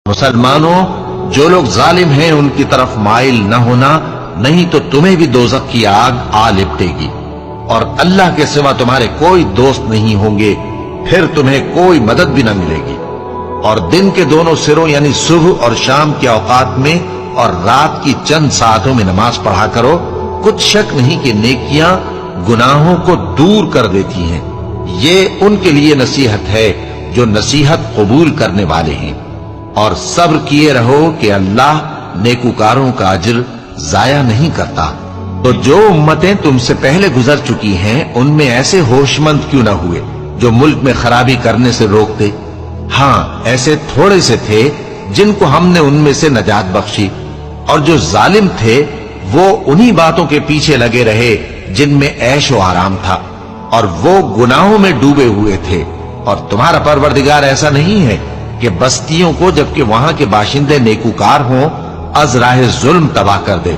مسلمانوں، جو لوگ ظالم ہیں ان کی طرف مائل نہ ہونا، نہیں تو تمہیں بھی دوزخ کی آگ آ لپٹے گی، اور اللہ کے سوا تمہارے کوئی دوست نہیں ہوں گے، پھر تمہیں کوئی مدد بھی نہ ملے گی۔ اور دن کے دونوں سروں یعنی صبح اور شام کے اوقات میں اور رات کی چند ساعتوں میں نماز پڑھا کرو، کچھ شک نہیں کہ نیکیاں گناہوں کو دور کر دیتی ہیں۔ یہ ان کے لیے نصیحت ہے جو نصیحت قبول کرنے والے ہیں، اور صبر کیے رہو کہ اللہ نیکوکاروں کا اجر ضائع نہیں کرتا۔ تو جو امتیں تم سے پہلے گزر چکی ہیں ان میں ایسے ہوش مند کیوں نہ ہوئے جو ملک میں خرابی کرنے سے روکتے؟ ہاں، ایسے تھوڑے سے تھے جن کو ہم نے ان میں سے نجات بخشی، اور جو ظالم تھے وہ انہی باتوں کے پیچھے لگے رہے جن میں عیش و آرام تھا، اور وہ گناہوں میں ڈوبے ہوئے تھے۔ اور تمہارا پروردگار ایسا نہیں ہے کہ بستیوں کو جبکہ وہاں کے باشندے نیکوکار ہوں از راہ ظلم تباہ کر دے۔